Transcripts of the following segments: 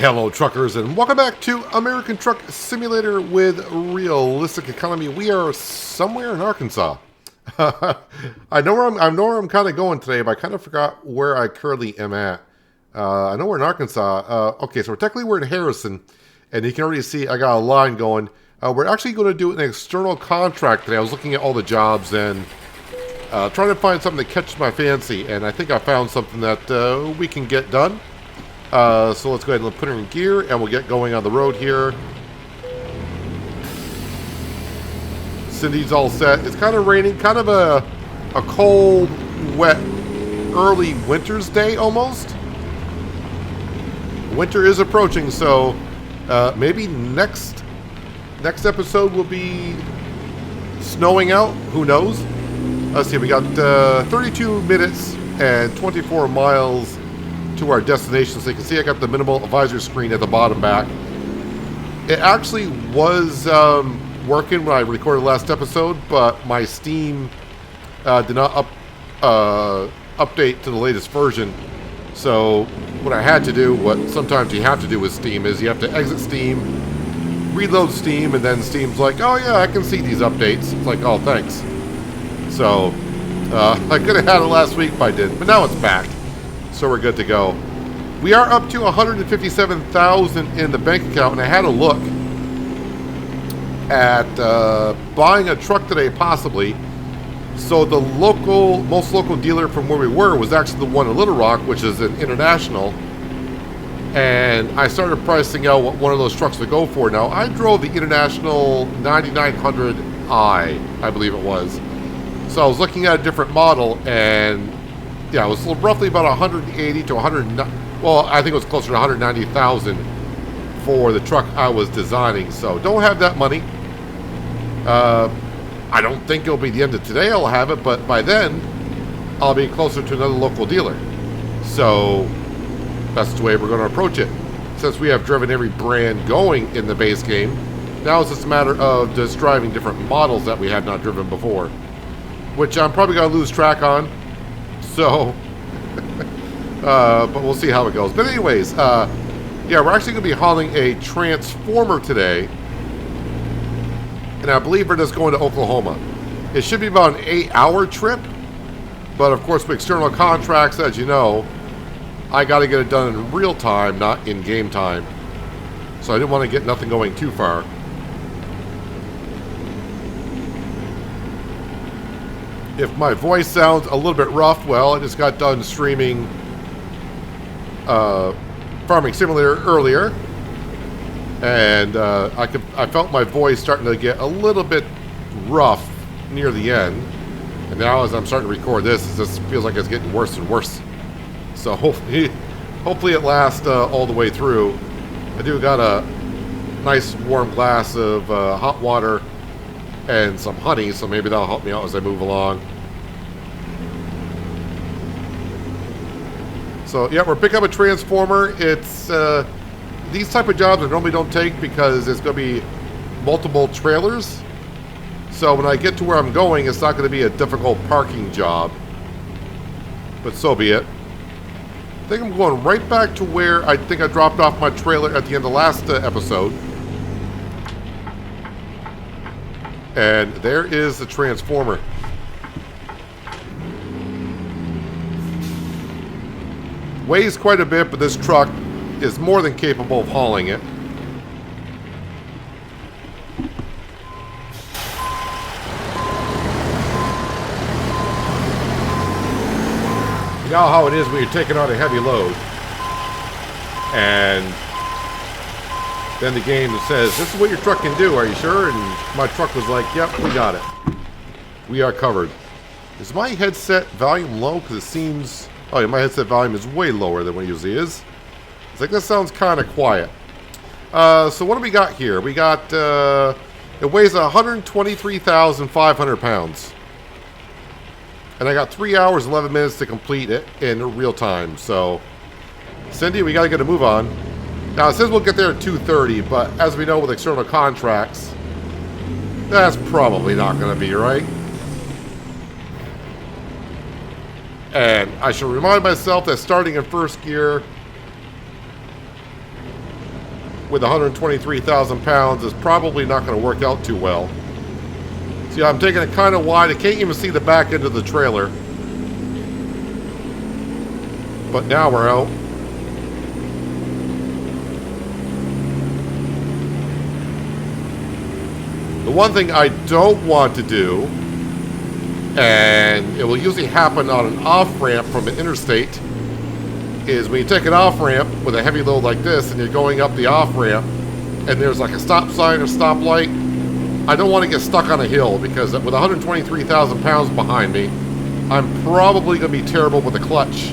Hello, truckers, and welcome back to American Truck Simulator with Realistic Economy. We are somewhere in Arkansas. I know where I'm kind of going today, but I kind of forgot where I currently am at. I know we're in Arkansas. Okay, so technically we're in Harrison, and you can already see I got a line going. We're actually going to do an external contract today. I was looking at all the jobs and trying to find something that catches my fancy, and I think I found something that we can get done. So let's go ahead and put her in gear, and we'll get going on the road here. Cindy's all set. It's kind of raining, kind of a cold, wet, early winter's day almost. Winter is approaching, so maybe next episode will be snowing out. Who knows? Let's see. We got 32 minutes and 24 miles to our destination. So you can see I got the minimal advisory screen at the bottom back. It actually was working when I recorded the last episode, but my Steam did not update to the latest version. So what I had to do, what sometimes you have to do with Steam, is you have to exit Steam, reload Steam, and then Steam's like, oh yeah, I can see these updates. It's like, oh, thanks. So I could have had it last week if I did, but now it's back. So we're good to go. We are up to $157,000 in the bank account, and I had a look at buying a truck today, possibly. So the most local dealer from where we were was actually the one in Little Rock, which is an International. And I started pricing out what one of those trucks would go for. Now, I drove the International 9900i, I believe it was. So I was looking at a different model, and yeah, it was roughly about 180 to 100. Well, I think it was closer to 190,000 for the truck I was designing. So don't have that money. I don't think it'll be the end of today I'll have it, but by then I'll be closer to another local dealer. So that's the way we're going to approach it. Since we have driven every brand going in the base game, now it's just a matter of just driving different models that we have not driven before, which I'm probably going to lose track on. So, but we'll see how it goes. But anyways, yeah, we're actually going to be hauling a transformer today. And I believe we're just going to Oklahoma. It should be about an 8-hour trip. But of course, with external contracts, as you know, I got to get it done in real time, not in game time. So I didn't want to get nothing going too far. If my voice sounds a little bit rough, well, I just got done streaming Farming Simulator earlier, and I felt my voice starting to get a little bit rough near the end. And now, as I'm starting to record this, it just feels like it's getting worse and worse. So hopefully it lasts all the way through. I do got a nice warm glass of hot water and some honey, so maybe that'll help me out as I move along. So yeah, we're picking up a transformer. It's these type of jobs I normally don't take because it's going to be multiple trailers. So when I get to where I'm going, it's not going to be a difficult parking job. But so be it. I think I'm going right back to where I think I dropped off my trailer at the end of last episode. And there is the transformer. Weighs quite a bit, but this truck is more than capable of hauling it. You know how it is when you're taking on a heavy load. And then the game says, this is what your truck can do, are you sure? And my truck was like, yep, we got it. We are covered. Is my headset volume low? Because it seems... Oh yeah, my headset volume is way lower than what it usually is. It's like, this sounds kind of quiet. So what do we got here? We got... it weighs 123,500 pounds. And I got 3 hours, 11 minutes to complete it in real time. So, Cindy, we got to get a move on. Now, it says we'll get there at 2:30, but as we know with external contracts, that's probably not going to be right. And I should remind myself that starting in first gear with 123,000 pounds is probably not going to work out too well. See, I'm taking it kind of wide. I can't even see the back end of the trailer. But now we're out. The one thing I don't want to do, and it will usually happen on an off-ramp from an interstate, is when you take an off-ramp with a heavy load like this and you're going up the off-ramp and there's like a stop sign or stoplight, I don't want to get stuck on a hill because with 123,000 pounds behind me, I'm probably going to be terrible with the clutch,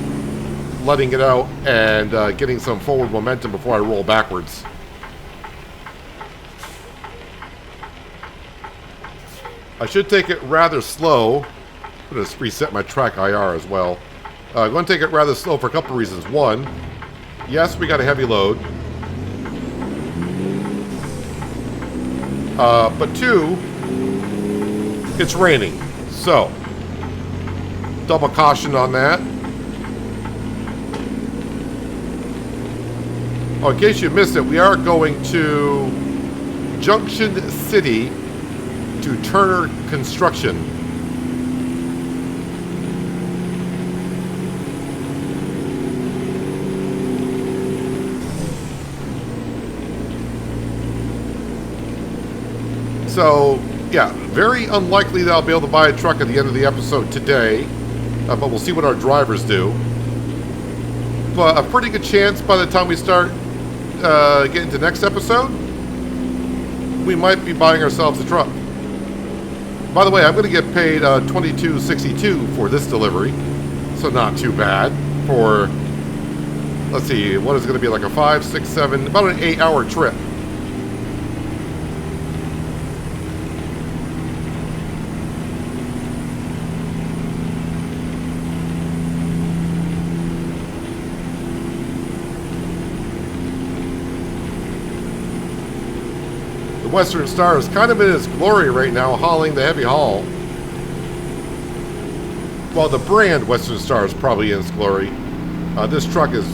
letting it out and getting some forward momentum before I roll backwards. I should take it rather slow. I'm going to reset my track IR as well. I'm going to take it rather slow for a couple of reasons. One, yes, we got a heavy load. But two, it's raining. So, double caution on that. Oh, in case you missed it, we are going to Junction City to Turner Construction. So, yeah, very unlikely that I'll be able to buy a truck at the end of the episode today, but we'll see what our drivers do. But a pretty good chance by the time we start getting to next episode, we might be buying ourselves a truck. By the way, I'm going to get paid $22.62 for this delivery, so not too bad for, let's see, what is it going to be, like a 5, 6, 7, about an 8-hour trip. The Western Star is kind of in its glory right now, hauling the heavy haul. Well, the brand Western Star is probably in its glory. This truck is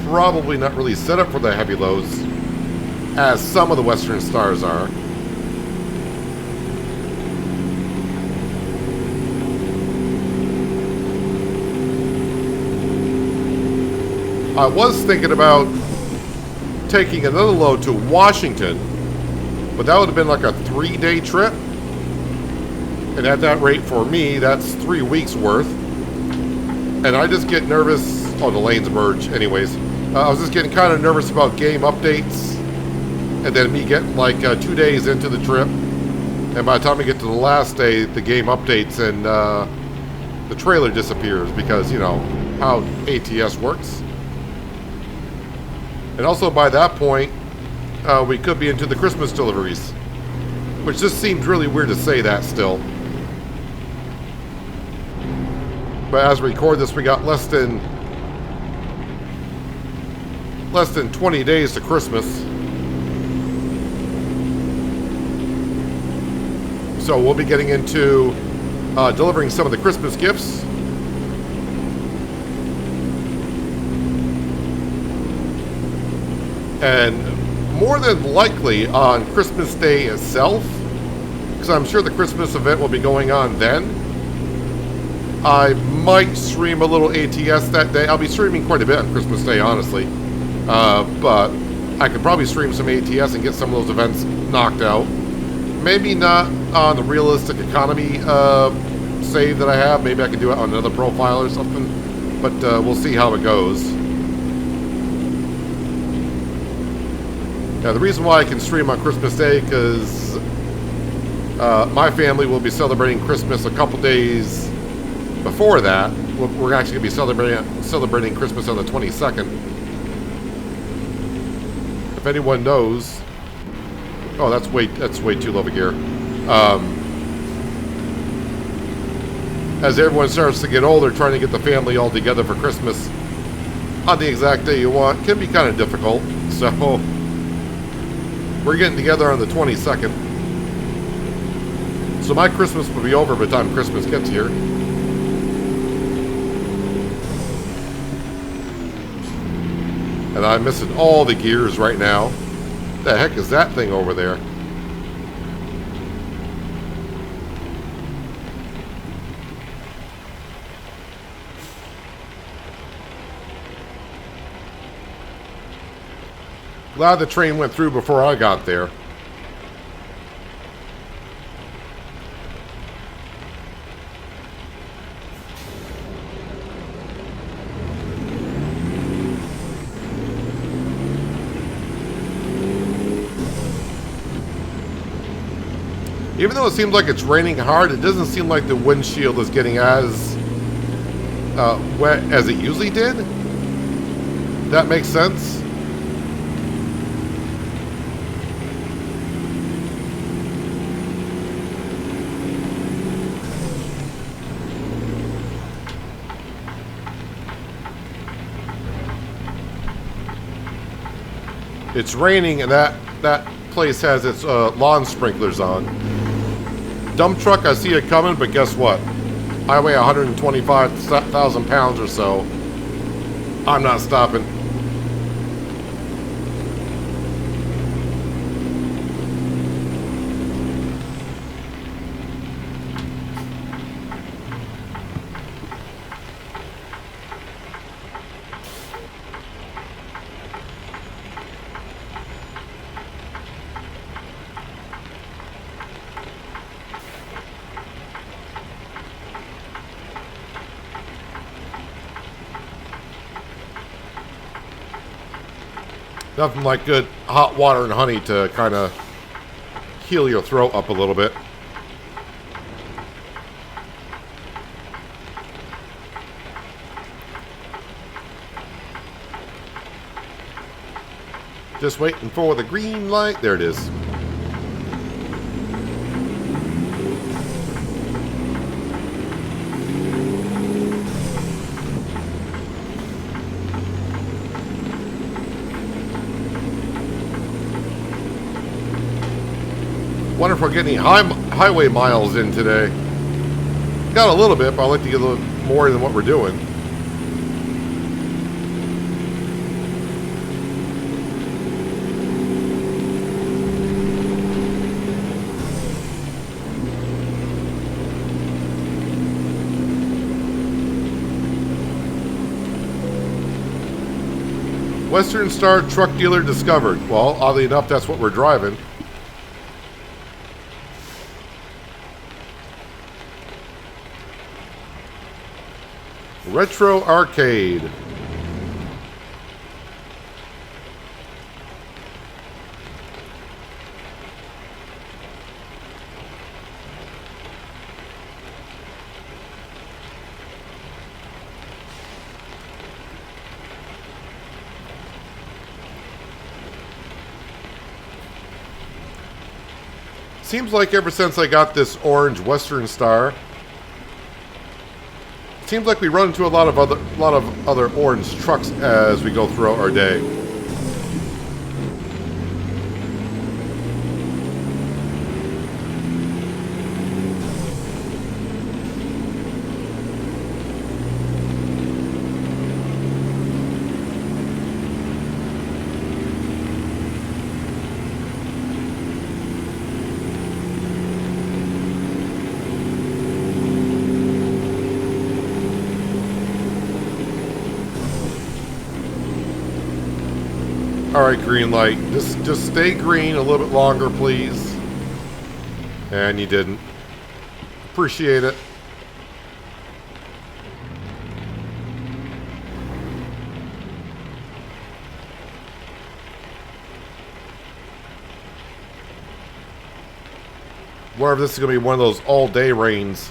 probably not really set up for the heavy loads, as some of the Western Stars are. I was thinking about taking another load to Washington, but that would have been like a 3-day trip. And at that rate for me, that's 3 weeks worth. And I just get nervous. Oh, the lanes merge. Anyways, I was just getting kind of nervous about game updates. And then me getting like 2 days into the trip. And by the time we get to the last day, the game updates and the trailer disappears because, you know, how ATS works. And also by that point, we could be into the Christmas deliveries, which just seems really weird to say that still. But as we record this, we got less than 20 days to Christmas. So we'll be getting into delivering some of the Christmas gifts. And more than likely on Christmas Day itself, because I'm sure the Christmas event will be going on then, I might stream a little ATS that day. I'll be streaming quite a bit on Christmas Day, honestly. But I could probably stream some ATS and get some of those events knocked out. Maybe not on the realistic economy save that I have. Maybe I can do it on another profile or something. But we'll see how it goes. Now, the reason why I can stream on Christmas Day because my family will be celebrating Christmas a couple days before that. We're actually going to be celebrating Christmas on the 22nd. If anyone knows... Oh, that's way too low of a gear. As everyone starts to get older, trying to get the family all together for Christmas on the exact day you want can be kind of difficult. So... we're getting together on the 22nd. So my Christmas will be over by the time Christmas gets here. And I'm missing all the gears right now. The heck is that thing over there? Glad the train went through before I got there. Even though it seems like it's raining hard, it doesn't seem like the windshield is getting as wet as it usually did. That makes sense. It's raining and that place has its lawn sprinklers on. Dump truck, I see it coming, but guess what? I weigh 125,000 pounds or so. I'm not stopping. Nothing like good hot water and honey to kind of heal your throat up a little bit. Just waiting for the green light. There it is. Wonder if we're getting highway miles in today. Got a little bit, but I'd like to get a little more than what we're doing. Western Star truck dealer discovered. Well, oddly enough, that's what we're driving. Retro Arcade. Seems like ever since I got this orange Western Star, seems like we run into a lot of other orange trucks as we go throughout our day. Alright, green light. Just stay green a little bit longer, please. And you didn't. Appreciate it. Wonder if this is going to be one of those all-day rains.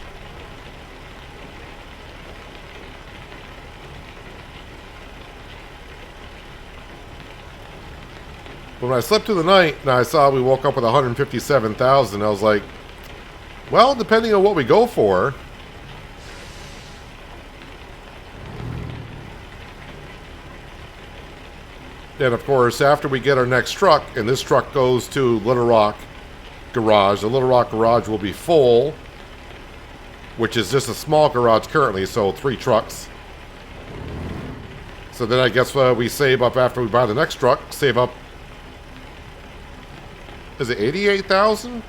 When I slept through the night and I saw we woke up with 157,000, I was like, well, depending on what we go for. And of course, after we get our next truck, and this truck goes to Little Rock Garage, the Little Rock Garage will be full, which is just a small garage currently, so 3 trucks. So then I guess we save up after we buy the next truck, save up Is it 88,000?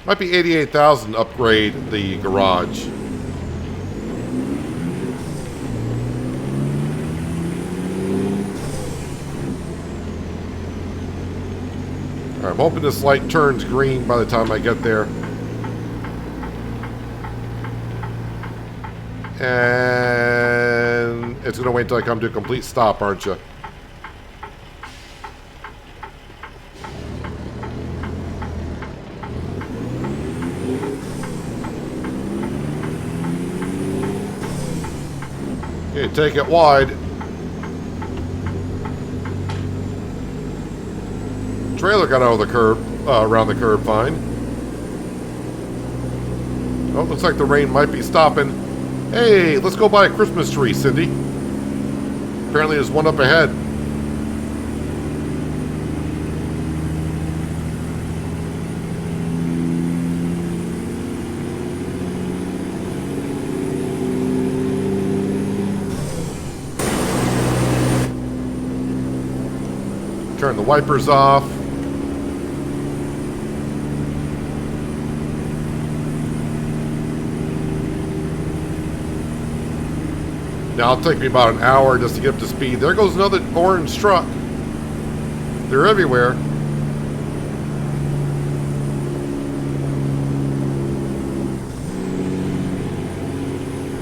Might be 88,000 upgrade the garage. I'm hoping this light turns green by the time I get there. And it's going to wait until I come to a complete stop, aren't you? Okay, take it wide. Trailer got out of the curb, around the curb fine. Oh, looks like the rain might be stopping. Hey, let's go buy a Christmas tree, Cindy. Apparently there's one up ahead. Turn the wipers off. Now it'll take me about an hour just to get up to speed. There goes another orange truck. They're everywhere.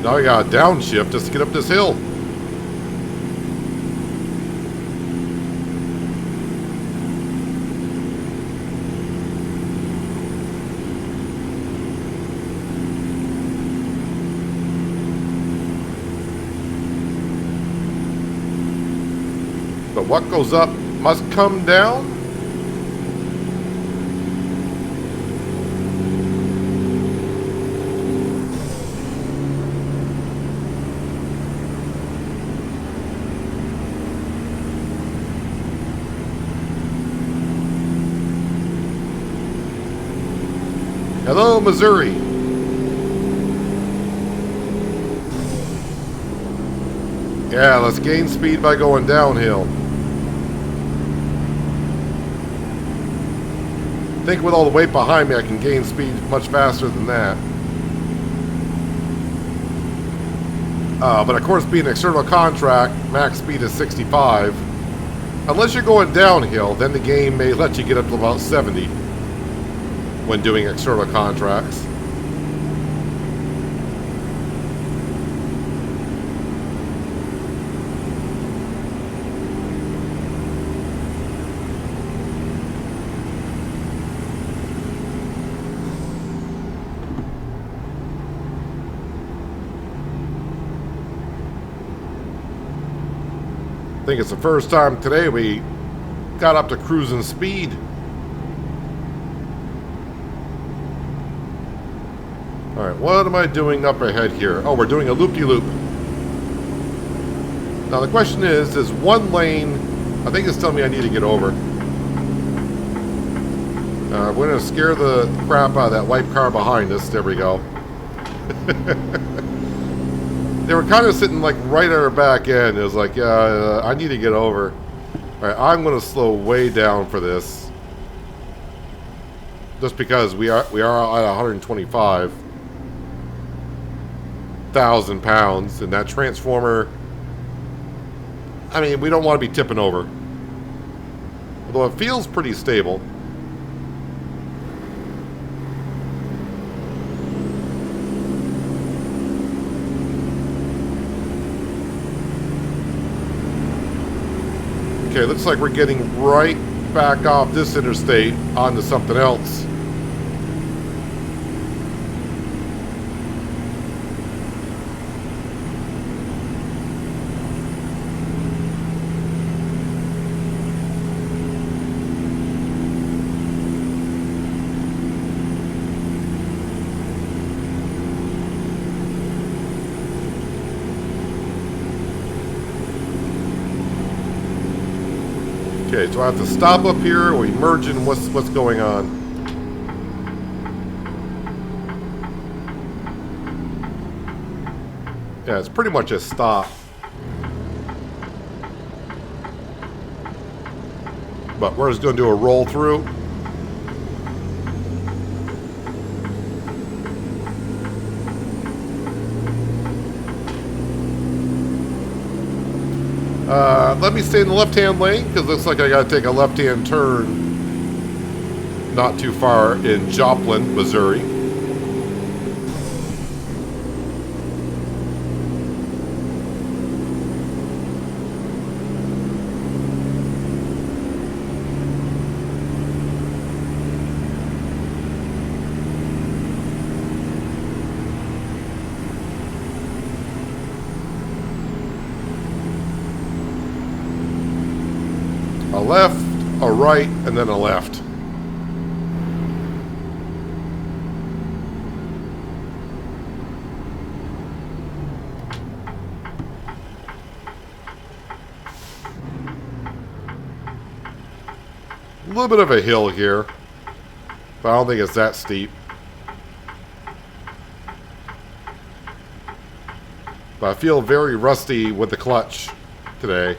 Now I got a downshift just to get up this hill. But what goes up must come down. Hello, Missouri. Yeah, let's gain speed by going downhill. I think with all the weight behind me, I can gain speed much faster than that. But of course, being an external contract, max speed is 65. Unless you're going downhill, then the game may let you get up to about 70 when doing external contracts. I think it's the first time today we got up to cruising speed. Alright, what am I doing up ahead here? Oh, we're doing a loop-de-loop. Now the question is one lane, I think it's telling me I need to get over. We're going to scare the crap out of that white car behind us. There we go. They were kind of sitting like right at our back end. It was like, yeah, I need to get over. Alright, I'm going to slow way down for this. Just because we are at 125,000 pounds, and that transformer, I mean, we don't want to be tipping over. Although it feels pretty stable. Okay, looks like we're getting right back off this interstate onto something else. Okay, so I have to stop up here. Are we merging? What's going on? Yeah, it's pretty much a stop. But we're just going to do a roll through. Let me stay in the left-hand lane, because it looks like I got to take a left-hand turn not too far in Joplin, Missouri. A left, a right, and then a left. A little bit of a hill here, but I don't think it's that steep. But I feel very rusty with the clutch today.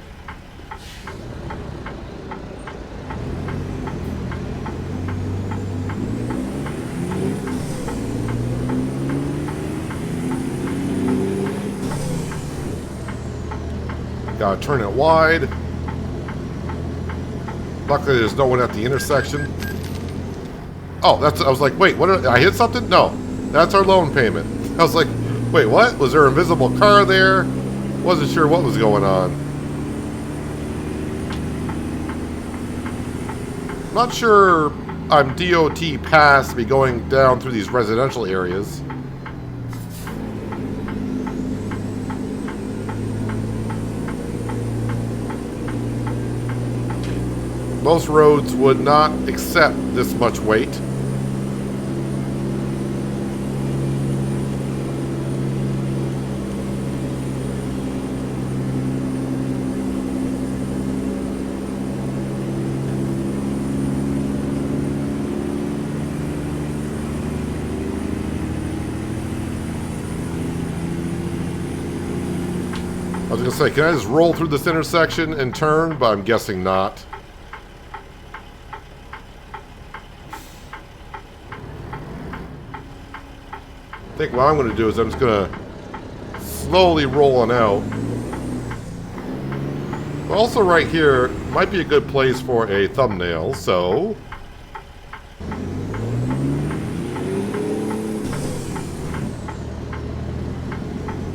Gotta turn it wide. Luckily, there's no one at the intersection. Oh, that's. I was like, wait, what? Did I hit something? No, that's our loan payment. I was like, wait, what? Was there an invisible car there? Wasn't sure what was going on. Not sure I'm DOT past me going down through these residential areas. Most roads would not accept this much weight. I was going to say, can I just roll through this intersection and turn? But I'm guessing not. I think what I'm going to do is I'm just going to slowly roll on out. But also right here might be a good place for a thumbnail, so...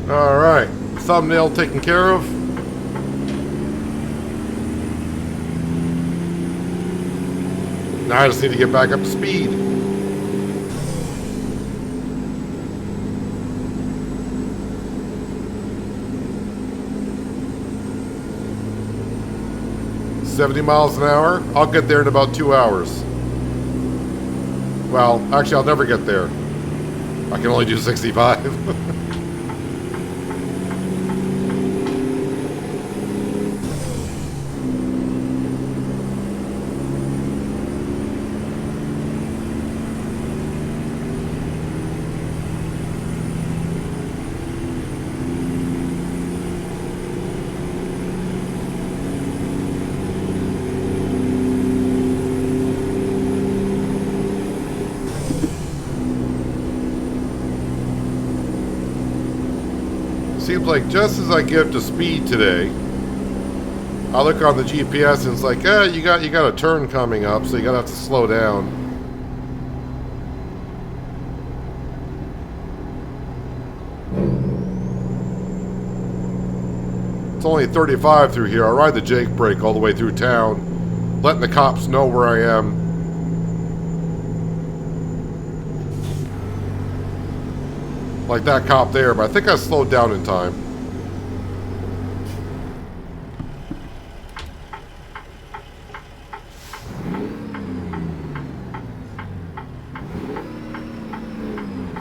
Alright, thumbnail taken care of. Now I just need to get back up to speed. $70 miles an hour. I'll get there in about 2 hours. Well, actually, I'll never get there. I can only do 65. Seems like just as I get up to speed today, I look on the GPS and it's like, you got a turn coming up, so you're gonna have to slow down. It's only 35 through here. I ride the Jake brake all the way through town, letting the cops know where I am. Like that cop there, but I think I slowed down in time.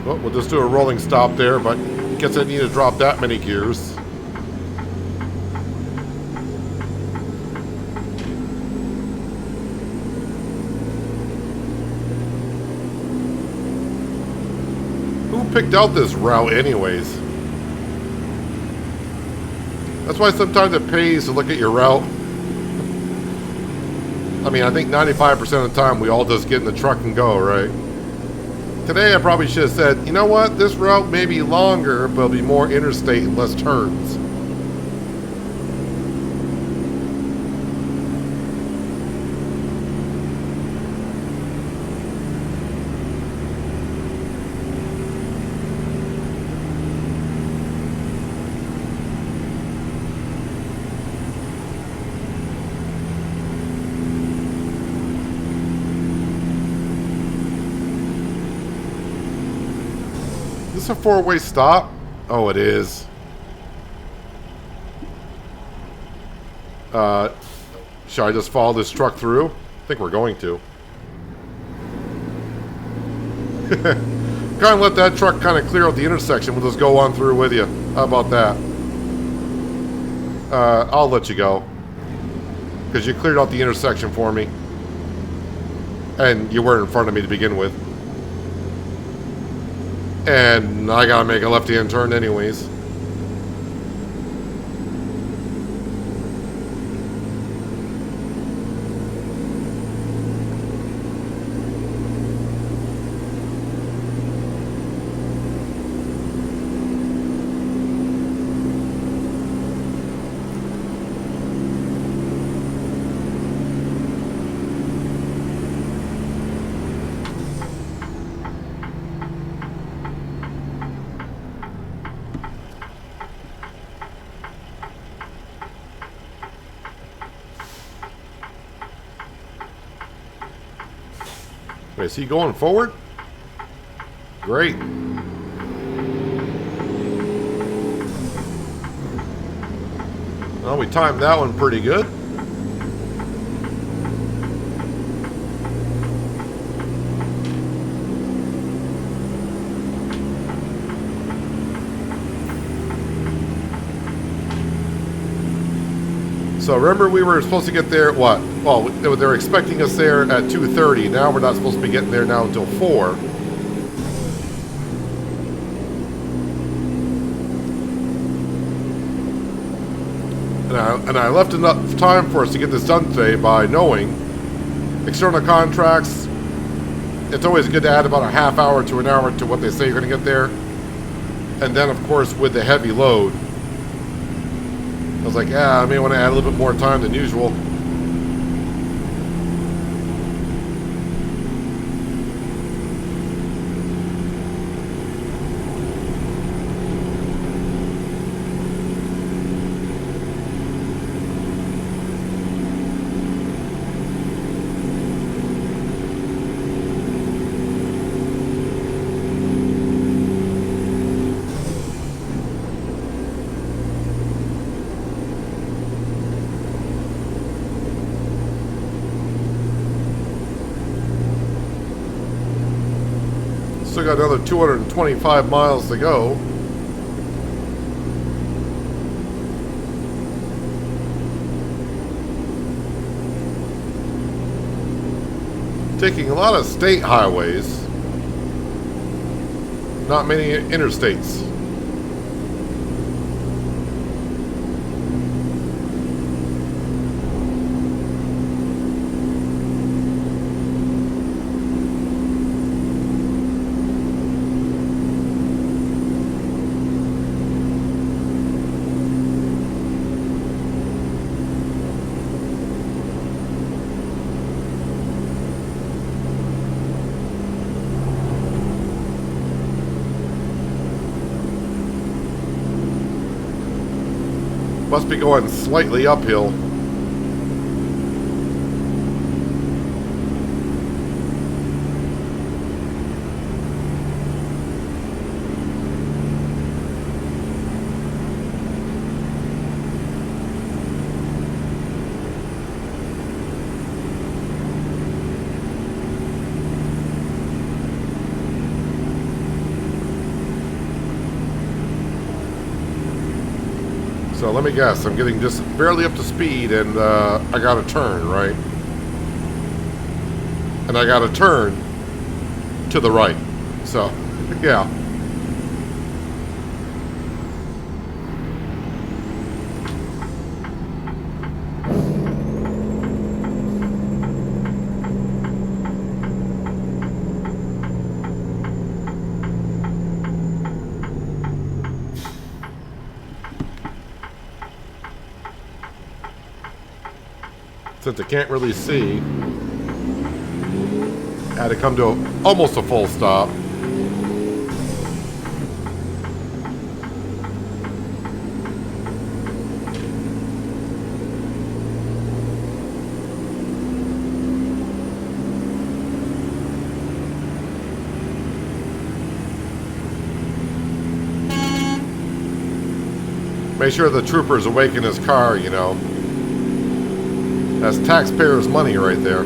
Well, we'll just do a rolling stop there, but I guess I need to drop that many gears. Picked out this route anyways. That's why sometimes it pays to look at your route. I mean, I think 95% of the time we all just get in the truck and go, right? Today I probably should have said, you know what, this route may be longer, but it'll be more interstate and less turns. Is this a four-way stop? Oh, it is. Should I just follow this truck through? I think we're going to. Kind of let that truck kind of clear out the intersection. We'll just go on through with you. How about that? I'll let you go. Because you cleared out the intersection for me. And you weren't in front of me to begin with. And I gotta make a left-hand turn anyways. Wait, is he going forward? Great. Well, we timed that one pretty good. So remember we were supposed to get there at what? Well, they were expecting us there at 2:30. Now we're not supposed to be getting there now until 4. And I left enough time for us to get this done today by knowing external contracts. It's always good to add about a half hour to an hour to what they say you're going to get there. And then, of course, with the heavy load, I was like, yeah, I may want to add a little bit more time than usual. Still got another 225 miles to go. Taking a lot of state highways, not many interstates. Must be going slightly uphill. So let me guess, I'm getting just barely up to speed and I got to turn, right? And I got to turn to the right. So, yeah. since I can't really see. Had to come to almost a full stop. Make sure the trooper's awake in his car, you know. That's taxpayers' money right there.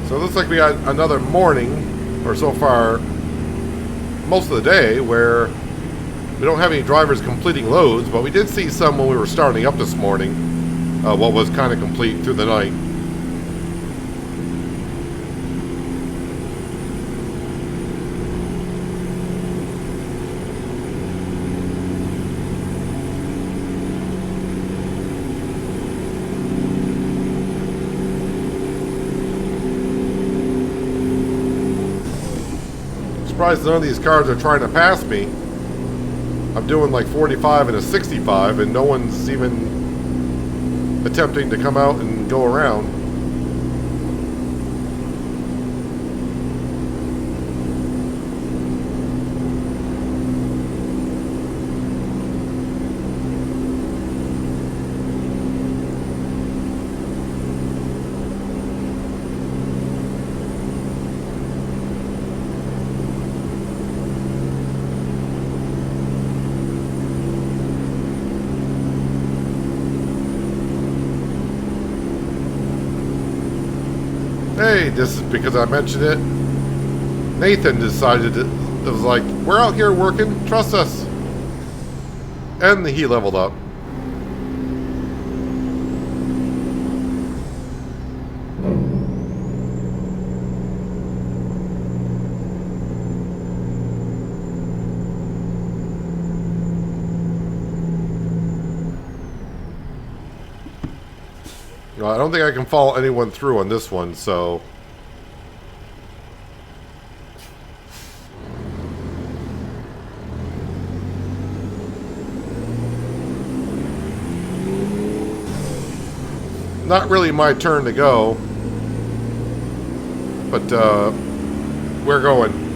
So it looks like we got another morning, or so far, most of the day, where we don't have any drivers completing loads, but we did see some when we were starting up this morning. What was kind of complete through the night. Surprised none of these cars are trying to pass me. I'm doing like 45 and a 65, and no one's even attempting to come out and go around. Hey, this is because I mentioned it. Nathan decided it was like, we're out here working, trust us. And he leveled up. I don't think I can follow anyone through on this one, so... Not really my turn to go. But, we're going.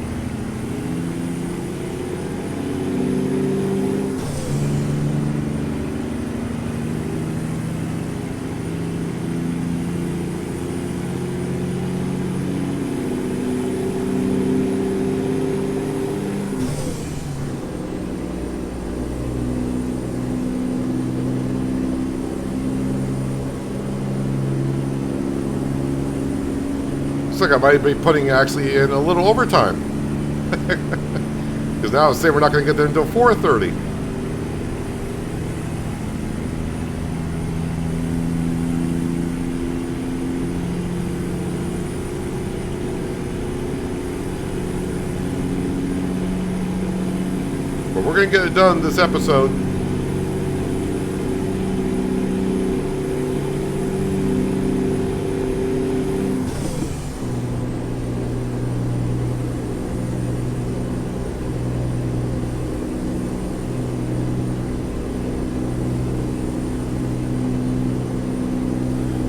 Looks like I might be putting actually in a little overtime. Because now it's saying we're not going to get there until 4:30. But we're going to get it done this episode.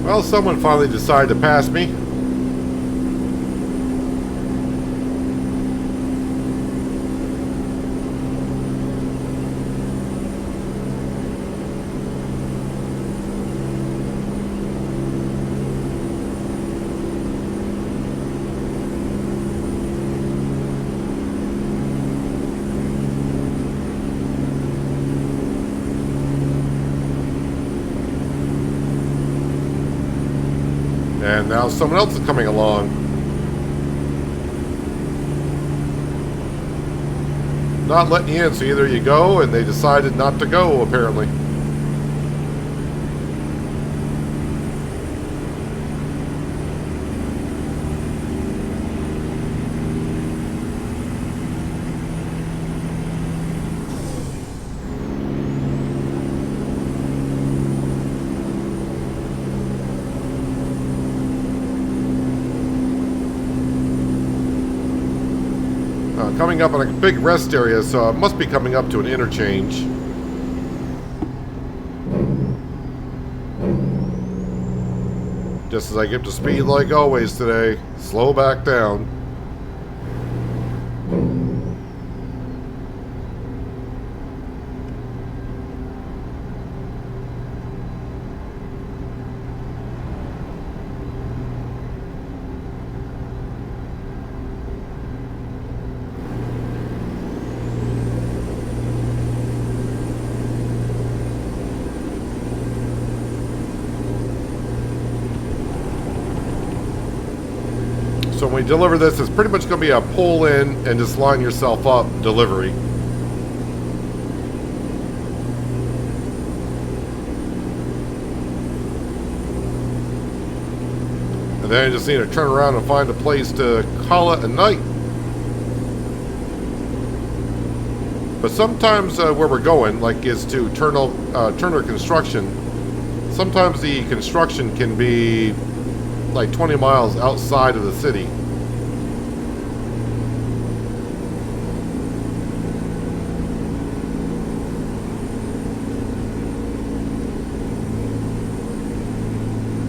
Well, someone finally decided to pass me. And now someone else is coming along. Not letting you in, so either you go, and they decided not to go, apparently. Coming up on a big rest area, so it must be coming up to an interchange. Just as I get to speed like always today, slow back down. So when we deliver this, it's pretty much going to be a pull in and just line yourself up delivery. And then I just need to turn around and find a place to call it a night. But sometimes where we're going, like is to Turner Construction, sometimes the construction can be like 20 miles outside of the city.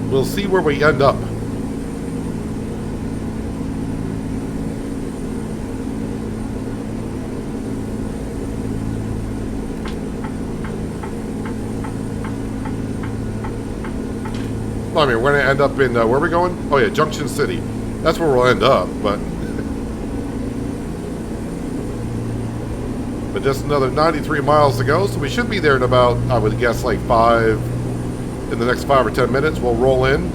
We'll see where we end up. I mean, we're going to end up in, where are we going? Oh yeah, Junction City. That's where we'll end up, but just another 93 miles to go, so we should be there in about, I would guess, like in the next 5 or 10 minutes. We'll roll in.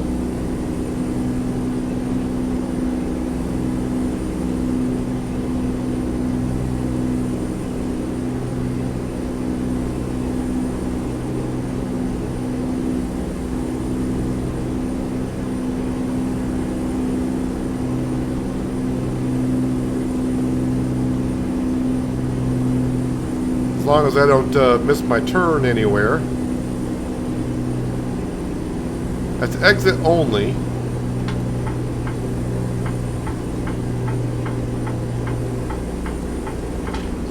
As long as I don't miss my turn anywhere. That's exit only.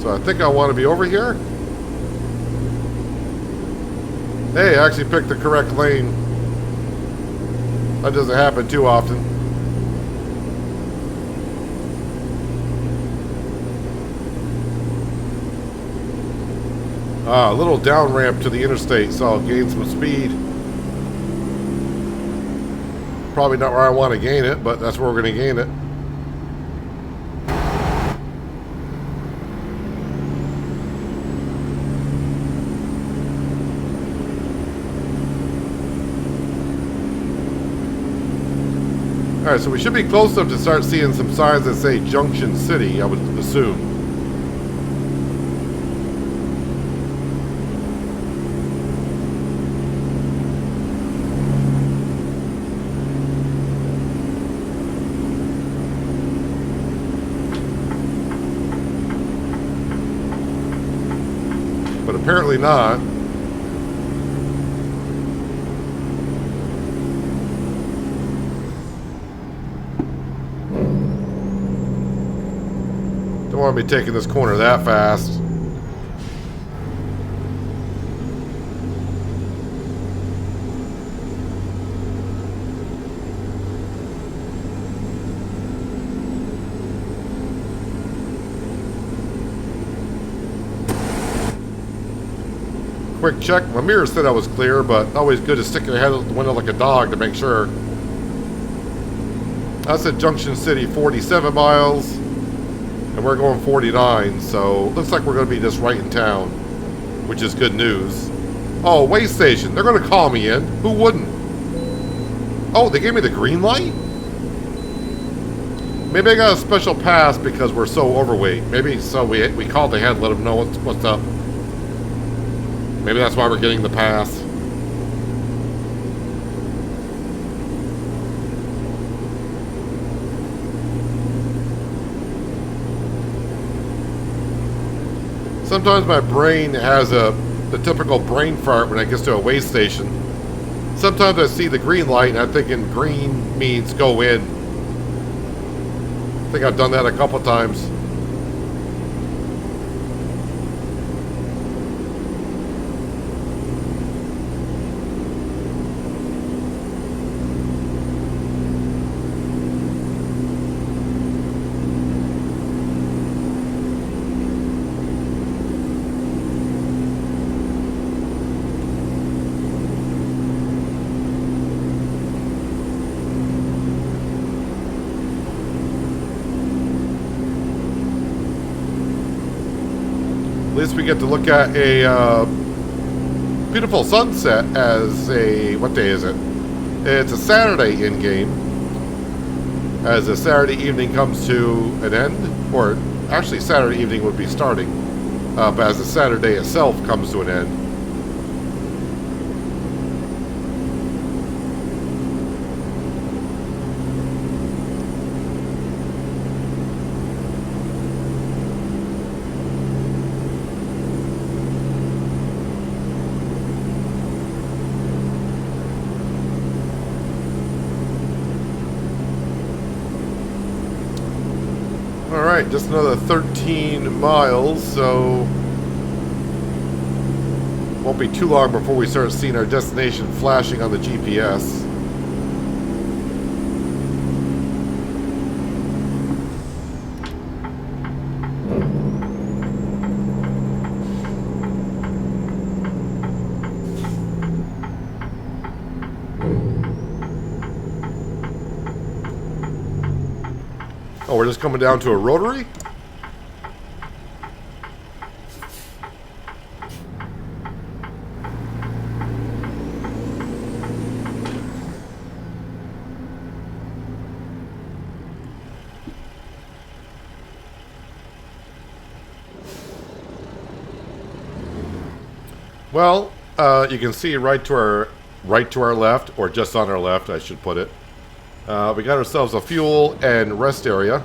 So I think I want to be over here. Hey, I actually picked the correct lane. That doesn't happen too often. A little down ramp to the interstate, so I'll gain some speed. Probably not where I want to gain it, but that's where we're going to gain it. Alright, so we should be close enough to start seeing some signs that say Junction City, I would assume. But apparently not. Don't want to be taking this corner that fast. Quick check. My mirror said I was clear, but always good to stick your head out the window like a dog to make sure. That's at Junction City, 47 miles, and we're going 49, so looks like we're going to be just right in town, which is good news. Oh, way station. They're going to call me in. Who wouldn't? Oh, they gave me the green light? Maybe I got a special pass because we're so overweight. Maybe so we called ahead and let them know what's up. Maybe that's why we're getting the pass. Sometimes my brain has the typical brain fart when it gets to a way station. Sometimes I see the green light and I'm thinking green means go in. I think I've done that a couple times. least we get to look at a beautiful sunset as a... What day is it? It's a Saturday in-game. As the Saturday evening comes to an end. Or, actually Saturday evening would be starting. But as the Saturday itself comes to an end. Alright, just another 13 miles, so won't be too long before we start seeing our destination flashing on the GPS. Oh, we're just coming down to a rotary? Well, you can see right to our left, or just on our left, I should put it. We got ourselves a fuel and rest area.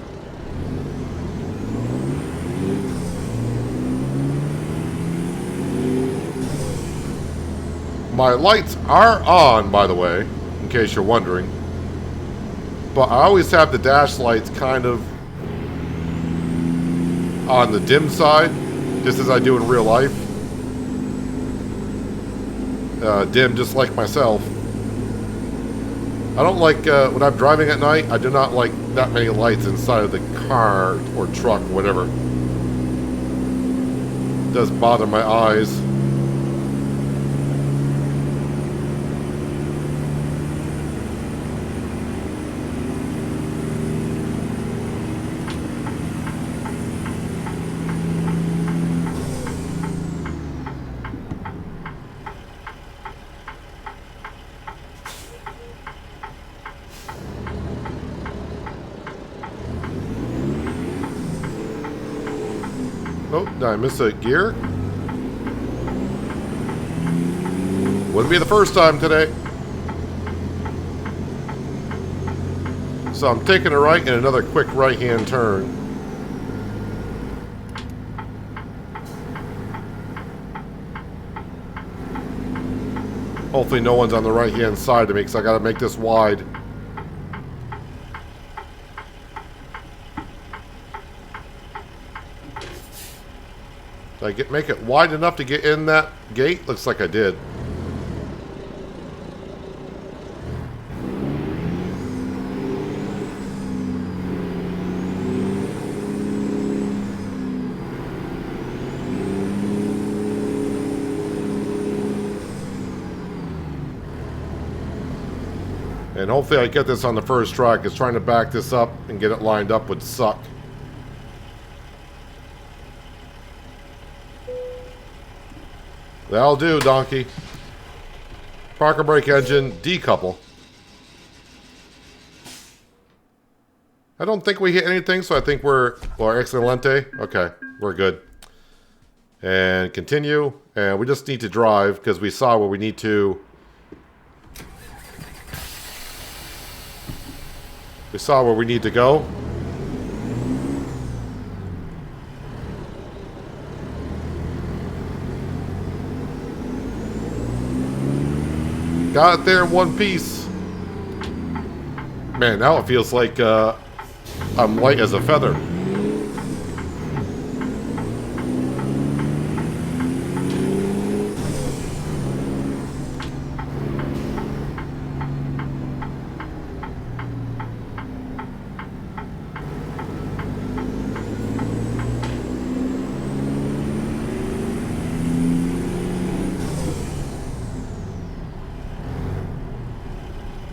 My lights are on, by the way, in case you're wondering. But I always have the dash lights kind of on the dim side, just as I do in real life. Dim, just like myself. I don't like, when I'm driving at night, I do not like that many lights inside of the car or truck, whatever. It does bother my eyes. Oh, did I miss a gear? Wouldn't be the first time today. So I'm taking a right and another quick right-hand turn. Hopefully no one's on the right-hand side of me, because I gotta make this wide. Did I make it wide enough to get in that gate? Looks like I did. And hopefully I get this on the first try, because trying to back this up and get it lined up would suck. That'll do, donkey. Parker brake engine, decouple. I don't think we hit anything, so I think we're... Well, excelente. Okay, we're good. And continue. And we just need to drive, because we saw where we need to... We saw where we need to go. Got it there in one piece. Man, now it feels like I'm light as a feather.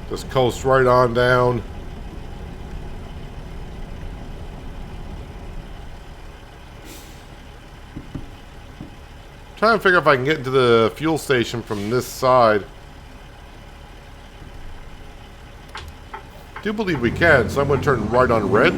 Just coast right on down. Trying to figure if I can get into the fuel station from this side. I do believe we can, so I'm going to turn right on red.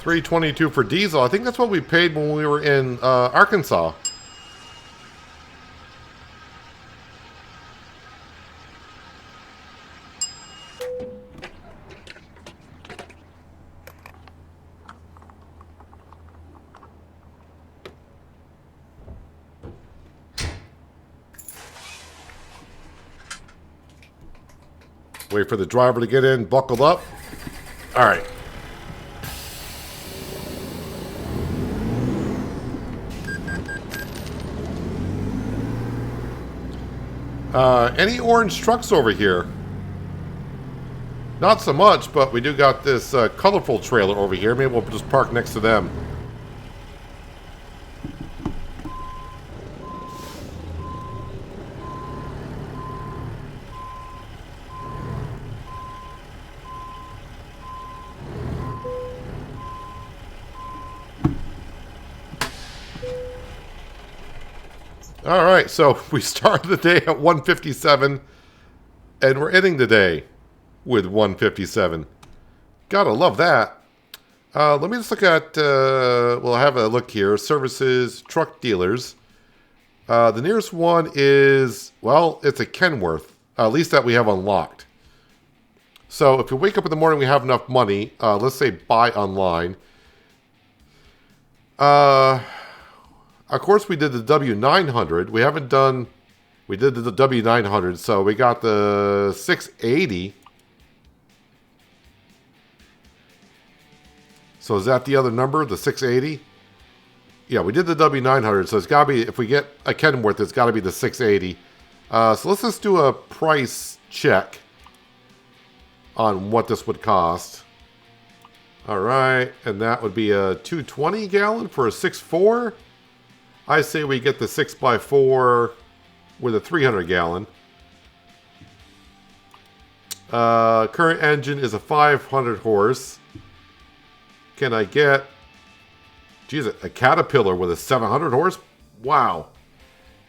$3.22 for diesel. I think that's what we paid when we were in Arkansas. Wait for the driver to get in, buckled up. All right. Any orange trucks over here? Not so much, but we do got this colorful trailer over here. Maybe we'll just park next to them. All right, so we started the day at 157, and we're ending the day with 157. Gotta love that. Let me just look at, we'll have a look here. Services, truck dealers. The nearest one is, well, it's a Kenworth, at least that we have unlocked. So if you wake up in the morning, we have enough money, let's say buy online. Of course, we did the W900. We haven't done... We did the W900, so we got the 680. So is that the other number, the 680? Yeah, we did the W900, so it's got to be... If we get a Kenworth, it's got to be the 680. So let's just do a price check on what this would cost. All right, and that would be a 220 gallon for a 6.4. I say we get the 6x4 with a 300 gallon. Current engine is a 500 horse. Can I get, geez, a Caterpillar with a 700 horse? Wow.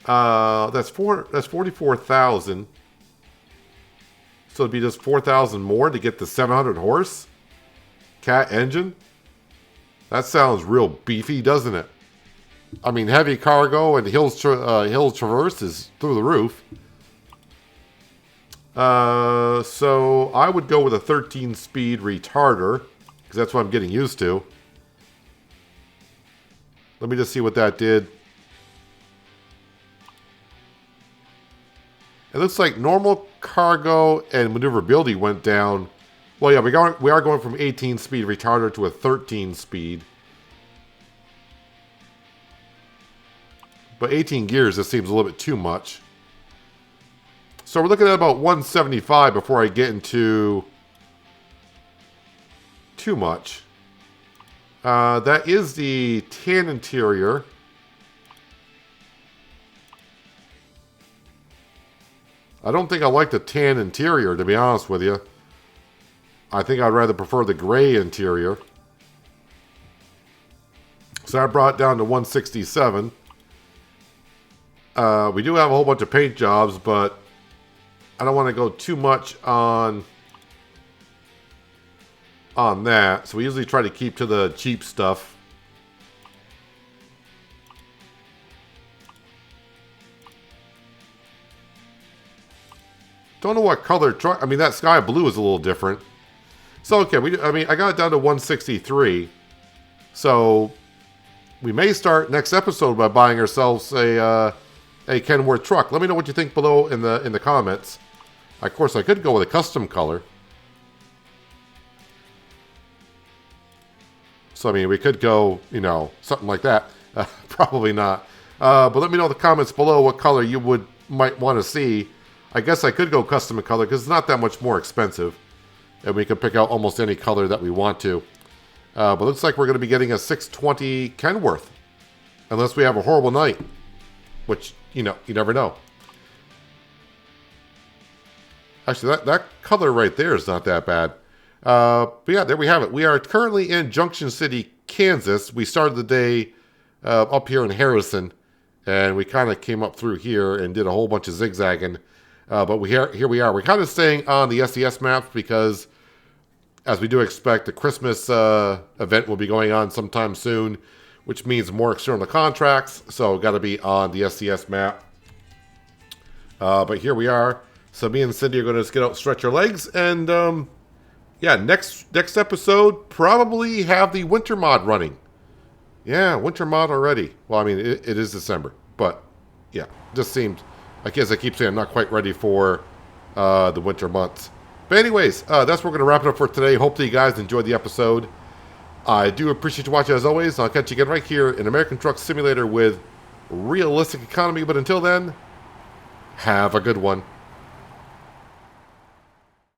That's 44,000. So it'd be just 4,000 more to get the 700 horse Cat engine. That sounds real beefy, doesn't it? I mean, heavy cargo and hills traverse is through the roof. So I would go with a 13-speed retarder, because that's what I'm getting used to. Let me just see what that did. It looks like normal cargo and maneuverability went down. Well, yeah, we are going from 18-speed retarder to a 13-speed. But 18 gears, this seems a little bit too much. So we're looking at about 175 before I get into too much. That is the tan interior. I don't think I like the tan interior, to be honest with you. I think I'd rather prefer the gray interior. So I brought it down to 167. We do have a whole bunch of paint jobs, but I don't want to go too much on that. So we usually try to keep to the cheap stuff. Don't know what color truck. I mean, that sky blue is a little different. So okay, I got it down to 163. So we may start next episode by buying ourselves a Kenworth truck. Let me know what you think below in the comments. Of course, I could go with a custom color. So I mean, we could go, you know, something like that. Probably not. But let me know in the comments below what color you might want to see. I guess I could go custom color because it's not that much more expensive. And we can pick out almost any color that we want to. But looks like we're going to be getting a 620 Kenworth. Unless we have a horrible night. Which, you never know. Actually, that color right there is not that bad. But yeah, there we have it. We are currently in Junction City, Kansas. We started the day up here in Harrison. And we kind of came up through here and did a whole bunch of zigzagging. But here we are. We're kind of staying on the SES maps because, as we do expect, the Christmas event will be going on sometime soon, which means more external contracts. So got to be on the SES map. But here we are. So me and Cindy are going to just get out and stretch our legs. And yeah, next episode, probably have the winter mod running. Yeah, winter mod already. Well, I mean, it is December. But yeah, just seems, I guess I keep saying I'm not quite ready for the winter months. But anyways, that's where we're going to wrap it up for today. Hopefully you guys enjoyed the episode. I do appreciate you watching as always. I'll catch you again right here in American Truck Simulator with realistic economy. But until then, have a good one.